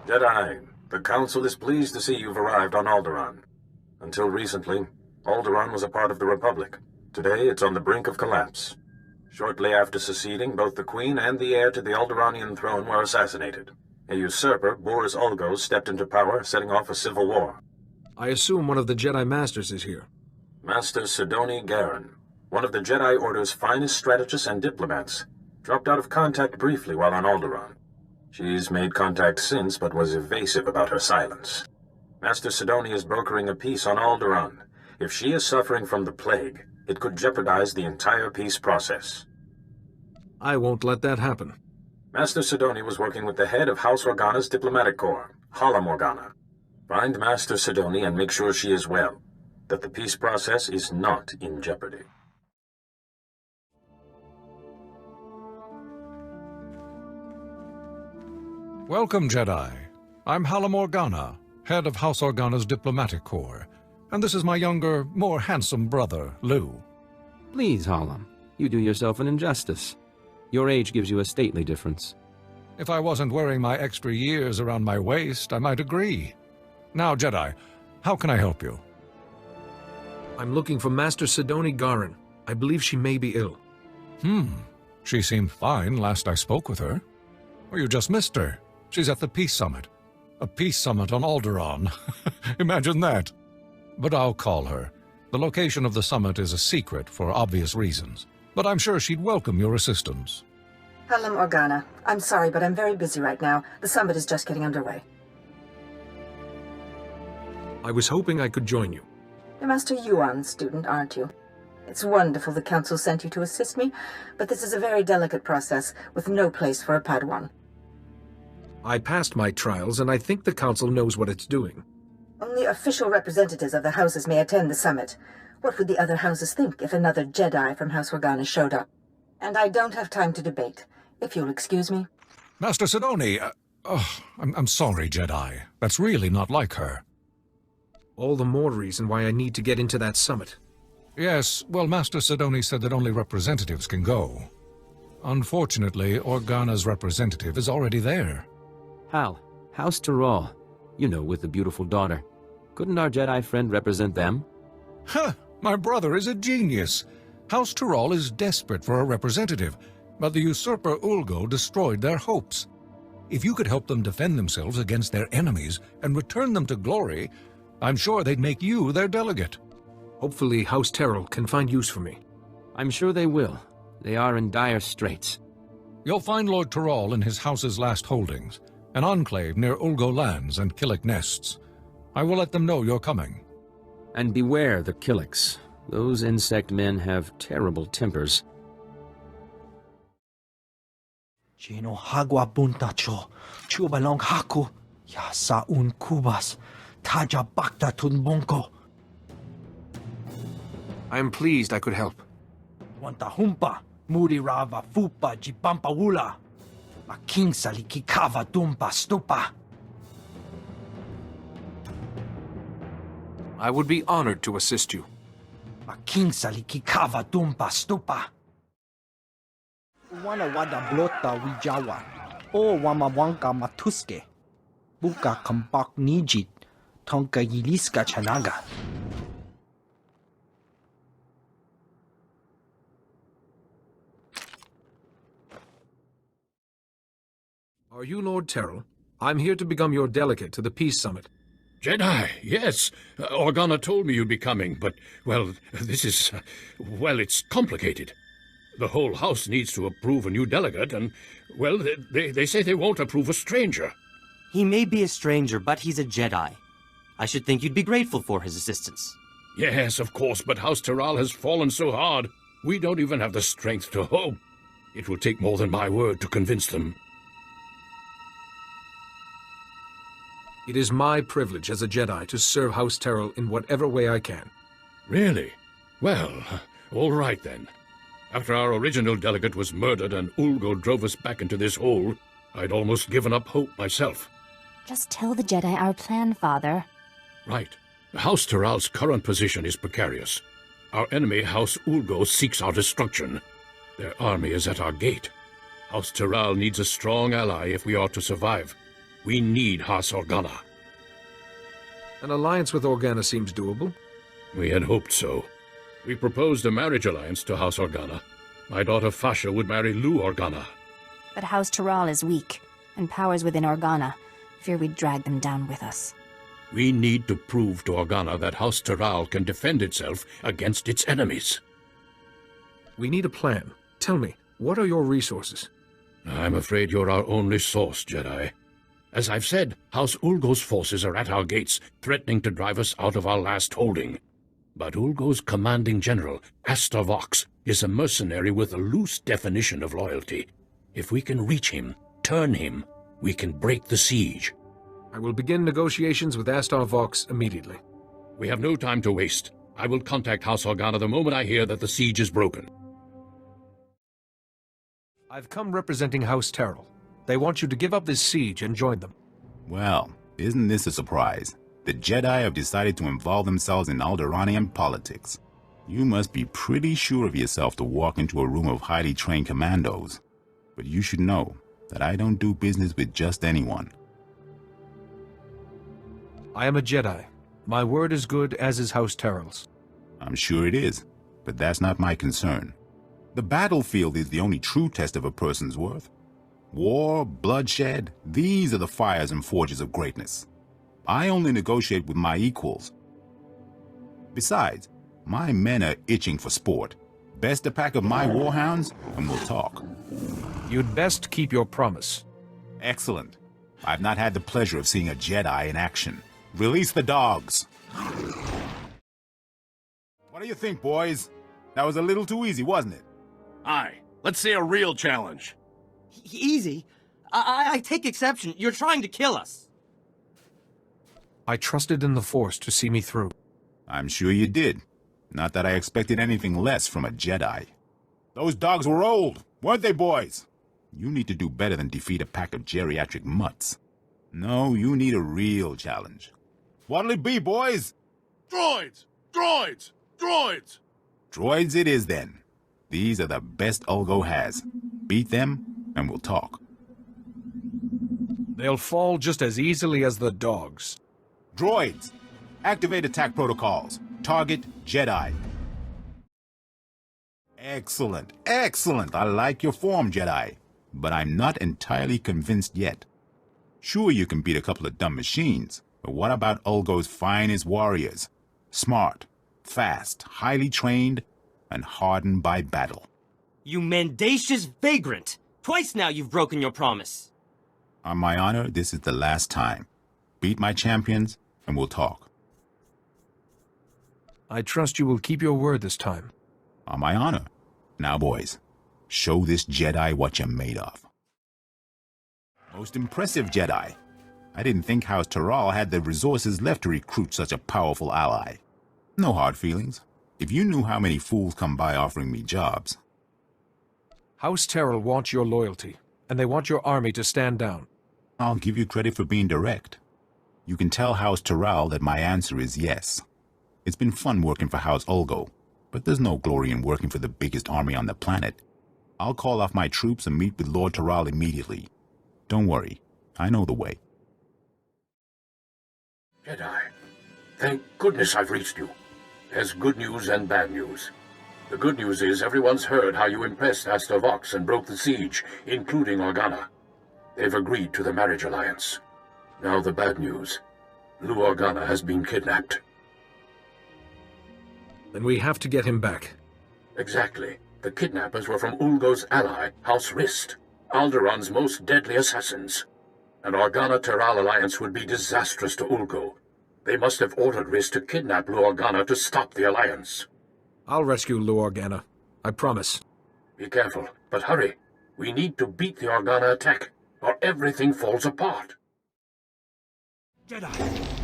Jedi, the Council is pleased to see you've arrived on Alderaan. Until recently, Alderaan was a part of the Republic. Today, it's on the brink of collapse. Shortly after seceding, both the Queen and the heir to the Alderaanian throne were assassinated. A usurper, Boris Ulgo, stepped into power, setting off a civil war. I assume one of the Jedi Masters is here. Master Sidoni Garen, one of the Jedi Order's finest strategists and diplomats, dropped out of contact briefly while on Alderaan. She's made contact since, but was evasive about her silence. Master Sidoni is brokering a peace on Alderaan. If she is suffering from the plague, it could jeopardize the entire peace process. I won't let that happen. Master Sidoni was working with the head of House Organa's diplomatic corps, Hala Morgana. Find Master Sidoni and make sure she is well, that the peace process is not in jeopardy. Welcome, Jedi. I'm Hala Morgana, head of House Organa's diplomatic corps, and this is my younger, more handsome brother, Lu. Please, Hala, you do yourself an injustice. Your age gives you a stately difference. If I wasn't wearing my extra years around my waist, I might agree. Now, Jedi, how can I help you? I'm looking for Master Sidoni Garen. I believe she may be ill. She seemed fine last I spoke with her. Well, you just missed her. She's at the Peace Summit. A peace summit on Alderaan. Imagine that. But I'll call her. The location of the summit is a secret for obvious reasons. But I'm sure she'd welcome your assistance. Hala Morgana, I'm sorry, but I'm very busy right now. The summit is just getting underway. I was hoping I could join you. You're Master Yuan's student, aren't you? It's wonderful the Council sent you to assist me, but this is a very delicate process with no place for a Padawan. I passed my trials, and I think the Council knows what it's doing. Only official representatives of the houses may attend the summit. What would the other houses think if another Jedi from House Organa showed up? And I don't have time to debate, if you'll excuse me. Master Sidoni, I'm sorry, Jedi. That's really not like her. All the more reason why I need to get into that summit. Yes, well, Master Sidoni said that only representatives can go. Unfortunately, Organa's representative is already there. Hal, House Tyrrell. You know, with the beautiful daughter. Couldn't our Jedi friend represent them? Huh! My brother is a genius. House Tyrrell is desperate for a representative, but the usurper Ulgo destroyed their hopes. If you could help them defend themselves against their enemies and return them to glory, I'm sure they'd make you their delegate. Hopefully House Tyrrell can find use for me. I'm sure they will. They are in dire straits. You'll find Lord Tyrrell in his house's last holdings, an enclave near Ulgo lands and Killik nests. I will let them know you're coming. And beware the Killiks. Those insect men have terrible tempers. Jino hagwa buntacho, chubalong haku, ya saun kubas, taja bakta tunbonko. I am pleased I could help. Wanta humpa, muri rava fupa jipampa wula. Making salikikava dumpa stupa. I would be honored to assist you. Making salikikava dumpa stupa. Wana wada blota wijawa. O wamawanka matuske. Buka kambak nijit. Tonka yiliska chanaga. Are you Lord Tyrrell? I'm here to become your delegate to the Peace Summit. Jedi, yes. Organa told me you'd be coming, but, well, this is... well, it's complicated. The whole house needs to approve a new delegate, and, well, they say they won't approve a stranger. He may be a stranger, but he's a Jedi. I should think you'd be grateful for his assistance. Yes, of course, but House Tyrrell has fallen so hard, we don't even have the strength to hope. It will take more than my word to convince them. It is my privilege as a Jedi to serve House Tyrrell in whatever way I can. Really? Well, all right then. After our original delegate was murdered and Ulgo drove us back into this hole, I'd almost given up hope myself. Just tell the Jedi our plan, Father. Right. House Tyrrell's current position is precarious. Our enemy, House Ulgo, seeks our destruction. Their army is at our gate. House Tyrrell needs a strong ally if we are to survive. We need House Organa. An alliance with Organa seems doable. We had hoped so. We proposed a marriage alliance to House Organa. My daughter Fasha would marry Lou Organa. But House Taral is weak, and powers within Organa fear we'd drag them down with us. We need to prove to Organa that House Taral can defend itself against its enemies. We need a plan. Tell me, what are your resources? I'm afraid you're our only source, Jedi. As I've said, House Ulgo's forces are at our gates, threatening to drive us out of our last holding. But Ulgo's commanding general, Astor Vox, is a mercenary with a loose definition of loyalty. If we can reach him, turn him, we can break the siege. I will begin negotiations with Astor Vox immediately. We have no time to waste. I will contact House Organa the moment I hear that the siege is broken. I've come representing House Terrell. They want you to give up this siege and join them. Well, isn't this a surprise? The Jedi have decided to involve themselves in Alderaanian politics. You must be pretty sure of yourself to walk into a room of highly trained commandos. But you should know that I don't do business with just anyone. I am a Jedi. My word is good, as is House Terrell's. I'm sure it is, but that's not my concern. The battlefield is the only true test of a person's worth. War, bloodshed, these are the fires and forges of greatness. I only negotiate with my equals. Besides, my men are itching for sport. Best a pack of my warhounds, and we'll talk. You'd best keep your promise. Excellent. I've not had the pleasure of seeing a Jedi in action. Release the dogs. What do you think, boys? That was a little too easy, wasn't it? Aye. Let's see a real challenge. Easy? I take exception. You're trying to kill us. I trusted in the Force to see me through. I'm sure you did. Not that I expected anything less from a Jedi. Those dogs were old, weren't they, boys? You need to do better than defeat a pack of geriatric mutts. No, you need a real challenge. What'll it be, boys? Droids! Droids! Droids! Droids it is, then. These are the best Ulgo has. Beat them, and we'll talk. They'll fall just as easily as the dogs. Droids! Activate attack protocols. Target Jedi. Excellent, excellent. I like your form, Jedi. But I'm not entirely convinced yet. Sure, you can beat a couple of dumb machines, but what about Ulgo's finest warriors? Smart, fast, highly trained, and hardened by battle. You mendacious vagrant! Twice now you've broken your promise. On my honor, this is the last time. Beat my champions, and we'll talk. I trust you will keep your word this time. On my honor. Now, boys, show this Jedi what you're made of. Most impressive, Jedi. I didn't think House Taral had the resources left to recruit such a powerful ally. No hard feelings. If you knew how many fools come by offering me jobs. House Terrell wants your loyalty, and they want your army to stand down. I'll give you credit for being direct. You can tell House Taral that my answer is yes. It's been fun working for House Ulgo, but there's no glory in working for the biggest army on the planet. I'll call off my troops and meet with Lord Taral immediately. Don't worry, I know the way. Jedi, thank goodness I've reached you. There's good news and bad news. The good news is everyone's heard how you impressed Astor Vox and broke the siege, including Organa. They've agreed to the marriage alliance. Now the bad news. Lou Organa has been kidnapped. Then we have to get him back. Exactly. The kidnappers were from Ulgo's ally, House Rist, Alderaan's most deadly assassins. An Organa-Taral alliance would be disastrous to Ulgo. They must have ordered Rist to kidnap Lou Organa to stop the alliance. I'll rescue Lou Organa. I promise. Be careful, but hurry. We need to beat the Organa attack, or everything falls apart. Jedi!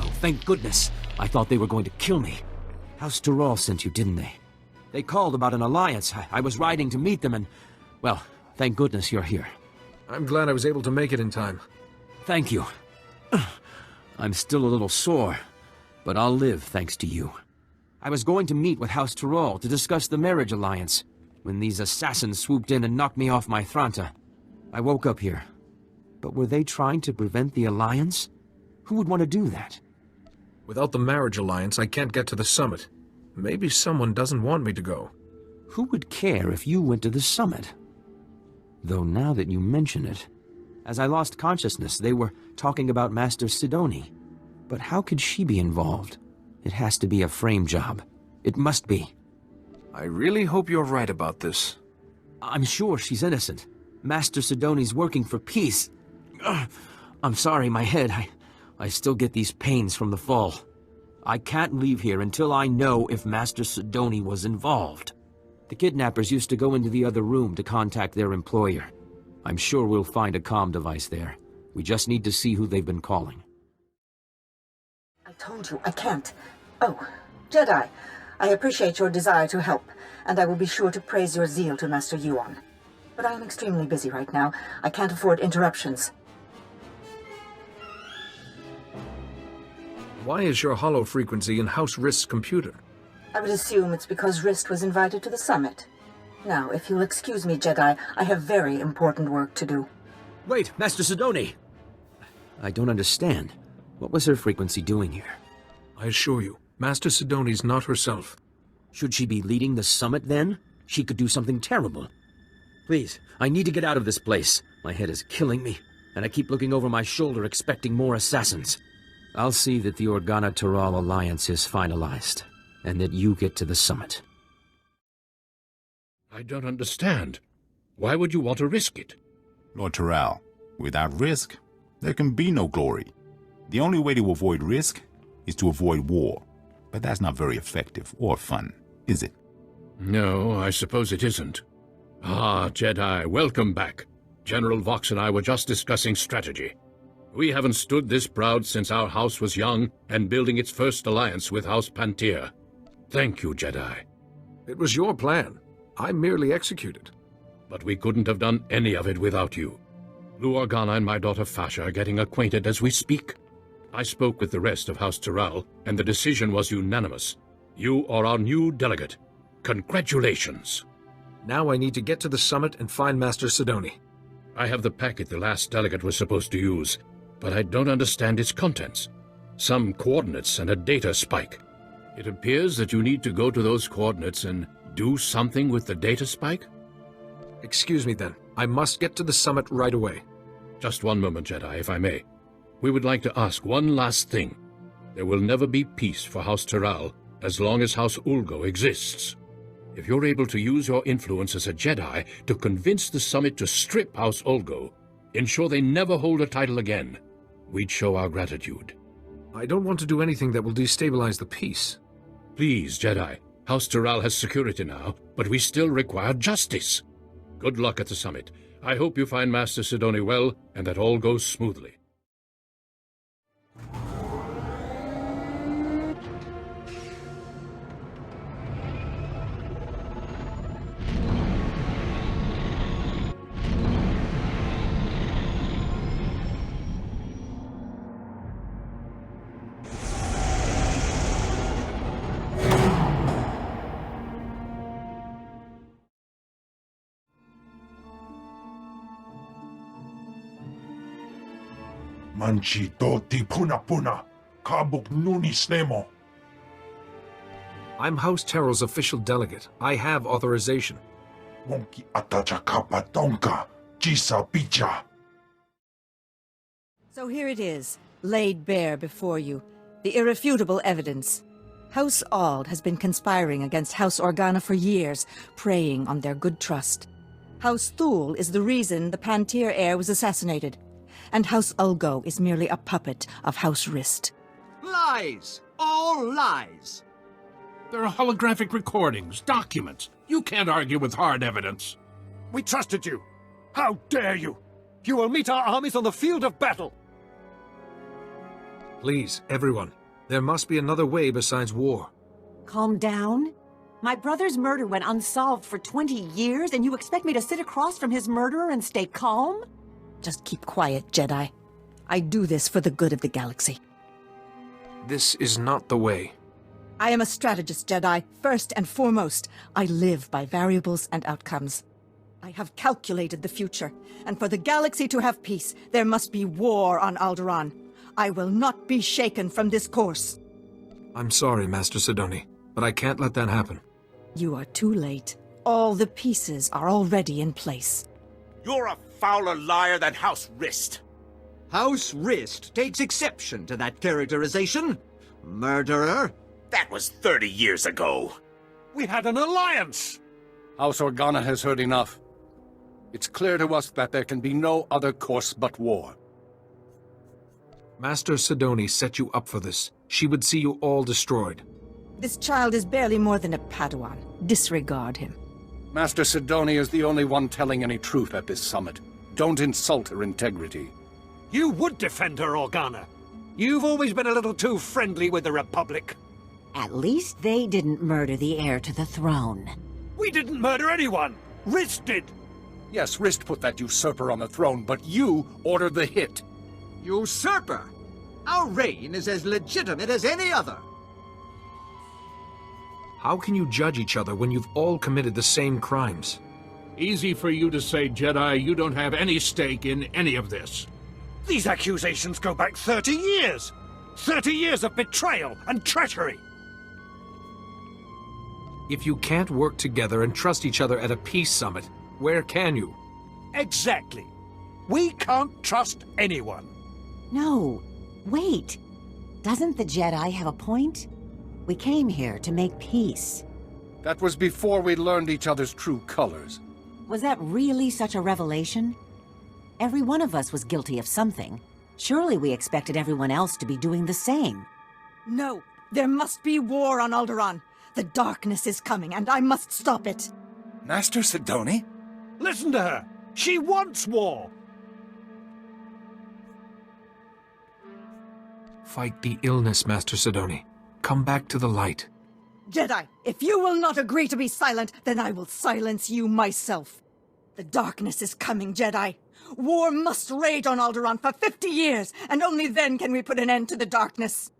Oh, thank goodness. I thought they were going to kill me. House Taral sent you, didn't they? They called about an alliance. I was riding to meet them and... Well, thank goodness you're here. I'm glad I was able to make it in time. Thank you. I'm still a little sore, but I'll live thanks to you. I was going to meet with House Taral to discuss the marriage alliance, when these assassins swooped in and knocked me off my Thranta. I woke up here. But were they trying to prevent the alliance? Who would want to do that? Without the marriage alliance, I can't get to the summit. Maybe someone doesn't want me to go. Who would care if you went to the summit? Though now that you mention it, as I lost consciousness, they were talking about Master Sidoni. But how could she be involved? It has to be a frame job. It must be. I really hope you're right about this. I'm sure she's innocent. Master Sidoni's working for peace. Ugh. I'm sorry, my head. I still get these pains from the fall. I can't leave here until I know if Master Sidoni was involved. The kidnappers used to go into the other room to contact their employer. I'm sure we'll find a comm device there. We just need to see who they've been calling. I told you, I can't. Oh, Jedi, I appreciate your desire to help, and I will be sure to praise your zeal to Master Yuan. But I am extremely busy right now. I can't afford interruptions. Why is your hollow frequency in House Rist's computer? I would assume it's because Rist was invited to the summit. Now, if you'll excuse me, Jedi, I have very important work to do. Wait, Master Sidoni! I don't understand. What was her frequency doing here? I assure you, Master Sidoni's not herself. Should she be leading the summit, then? She could do something terrible. Please, I need to get out of this place. My head is killing me, and I keep looking over my shoulder expecting more assassins. I'll see that the Organa-Taral alliance is finalized, and that you get to the summit. I don't understand. Why would you want to risk it? Lord Taral, without risk, there can be no glory. The only way to avoid risk is to avoid war. But that's not very effective or fun, is it? No, I suppose it isn't. Ah, Jedi, welcome back. General Vox and I were just discussing strategy. We haven't stood this proud since our house was young and building its first alliance with House Pantir. Thank you, Jedi. It was your plan. I merely executed. But we couldn't have done any of it without you. Lou Organa and my daughter Fasha are getting acquainted as we speak. I spoke with the rest of House Taral, and the decision was unanimous. You are our new delegate. Congratulations. Now I need to get to the summit and find Master Sidoni. I have the packet the last delegate was supposed to use, but I don't understand its contents. Some coordinates and a data spike. It appears that you need to go to those coordinates and do something with the data spike? Excuse me then. I must get to the summit right away. Just one moment, Jedi, if I may. We would like to ask one last thing. There will never be peace for House Taral as long as House Ulgo exists. If you're able to use your influence as a Jedi to convince the summit to strip House Ulgo, ensure they never hold a title again, we'd show our gratitude. I don't want to do anything that will destabilize the peace. Please, Jedi. House Taral has security now, but we still require justice. Good luck at the summit. I hope you find Master Sidoni well and that all goes smoothly. Manchi doti puna puna, kabuk nunis nemo. I'm House Taral's official delegate. I have authorization. Wonki atacha kapa tonka, jisa picha. So here it is, laid bare before you, the irrefutable evidence. House Ald has been conspiring against House Organa for years, preying on their good trust. House Thule is the reason the Pantir heir was assassinated, and House Ulgo is merely a puppet of House Rist. Lies! All lies! There are holographic recordings, documents. You can't argue with hard evidence. We trusted you! How dare you! You will meet our armies on the field of battle! Please, everyone. There must be another way besides war. Calm down. My brother's murder went unsolved for 20 years, and you expect me to sit across from his murderer and stay calm? Just keep quiet, Jedi. I do this for the good of the galaxy. This is not the way. I am a strategist, Jedi, first and foremost. I live by variables and outcomes. I have calculated the future, and for the galaxy to have peace, there must be war on Alderaan. I will not be shaken from this course. I'm sorry, Master Sidoni, but I can't let that happen. You are too late. All the pieces are already in place. You're a fouler liar than House Rist. House Rist takes exception to that characterization. Murderer. That was 30 years ago. We had an alliance. House Organa has heard enough. It's clear to us that there can be no other course but war. Master Sidoni set you up for this. She would see you all destroyed. This child is barely more than a Padawan. Disregard him. Master Sidoni is the only one telling any truth at this summit. Don't insult her integrity. You would defend her, Organa. You've always been a little too friendly with the Republic. At least they didn't murder the heir to the throne. We didn't murder anyone. Rist did. Yes, Rist put that usurper on the throne, but you ordered the hit. Usurper? Our reign is as legitimate as any other. How can you judge each other when you've all committed the same crimes? Easy for you to say, Jedi. You don't have any stake in any of this. These accusations go back 30 years. 30 years of betrayal and treachery. If you can't work together and trust each other at a peace summit, where can you? Exactly. We can't trust anyone. No, wait. Doesn't the Jedi have a point? We came here to make peace. That was before we learned each other's true colors. Was that really such a revelation? Every one of us was guilty of something. Surely we expected everyone else to be doing the same. No, there must be war on Alderaan. The darkness is coming, and I must stop it. Master Sidoni? Listen to her. She wants war. Fight the illness, Master Sidoni. Come back to the light. Jedi, if you will not agree to be silent, then I will silence you myself. The darkness is coming, Jedi. War must rage on Alderaan for 50 years, and only then can we put an end to the darkness.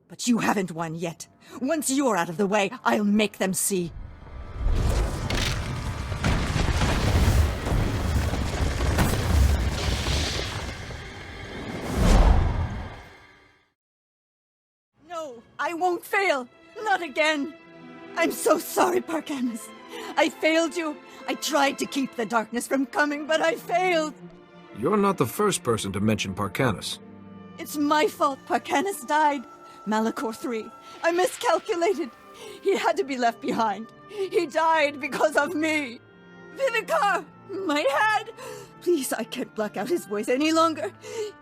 But you haven't won yet. Once you're out of the way, I'll make them see. No, I won't fail. Not again. I'm so sorry, Parkanis. I failed you. I tried to keep the darkness from coming, but I failed. You're not the first person to mention Parkanis. It's my fault Parkanis died. Malachor III. I miscalculated. He had to be left behind. He died because of me. Vivicar! My head! Please, I can't block out his voice any longer.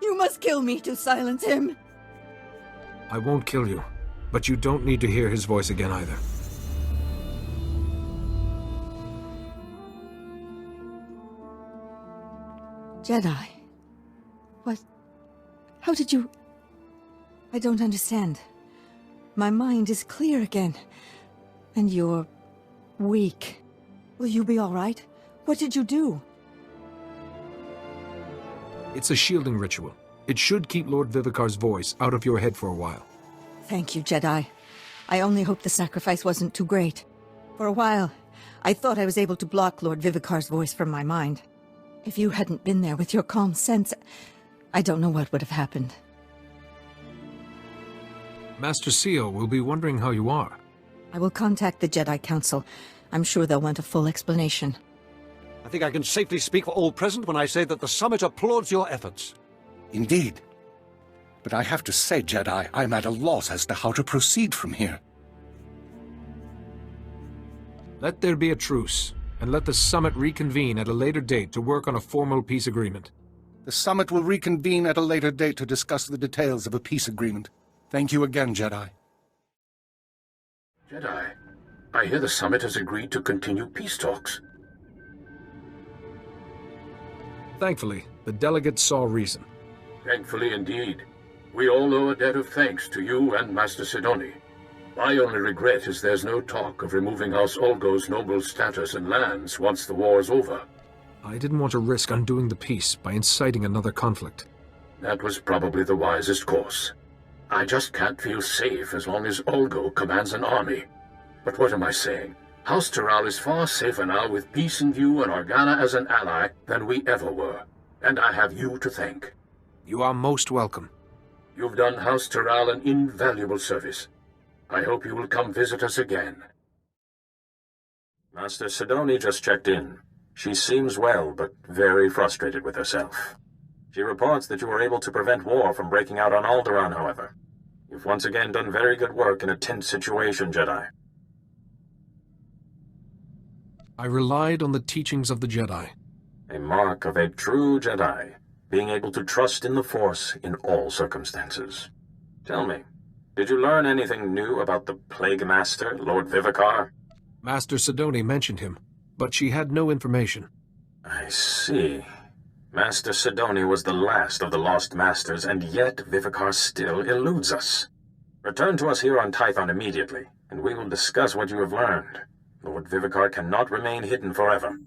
You must kill me to silence him. I won't kill you, but you don't need to hear his voice again either. Jedi. What? How did you... I don't understand. My mind is clear again. And you're... weak. Will you be all right? What did you do? It's a shielding ritual. It should keep Lord Vivicar's voice out of your head for a while. Thank you, Jedi. I only hope the sacrifice wasn't too great. For a while, I thought I was able to block Lord Vivicar's voice from my mind. If you hadn't been there with your calm sense, I don't know what would have happened. Master Seal will be wondering how you are. I will contact the Jedi Council. I'm sure they'll want a full explanation. I think I can safely speak for all present when I say that the summit applauds your efforts. Indeed. But I have to say, Jedi, I'm at a loss as to how to proceed from here. Let there be a truce, and let the summit reconvene at a later date to work on a formal peace agreement. The summit will reconvene at a later date to discuss the details of a peace agreement. Thank you again, Jedi. Jedi, I hear the summit has agreed to continue peace talks. Thankfully, the delegates saw reason. Thankfully indeed. We all owe a debt of thanks to you and Master Sidoni. My only regret is there's no talk of removing House Olgo's noble status and lands once the war's over. I didn't want to risk undoing the peace by inciting another conflict. That was probably the wisest course. I just can't feel safe as long as Olgo commands an army. But what am I saying? House Tyrrell is far safer now with peace in view and Organa as an ally than we ever were. And I have you to thank. You are most welcome. You've done House Tyrrell an invaluable service. I hope you will come visit us again. Master Sidoni just checked in. She seems well, but very frustrated with herself. She reports that you were able to prevent war from breaking out on Alderaan, however. You've once again done very good work in a tense situation, Jedi. I relied on the teachings of the Jedi. A mark of a true Jedi, being able to trust in the Force in all circumstances. Tell me, did you learn anything new about the Plague Master, Lord Vivicar? Master Sidoni mentioned him, but she had no information. I see. Master Sidoni was the last of the Lost Masters, and yet Vivicar still eludes us. Return to us here on Tython immediately, and we will discuss what you have learned. Lord Vivicar cannot remain hidden forever.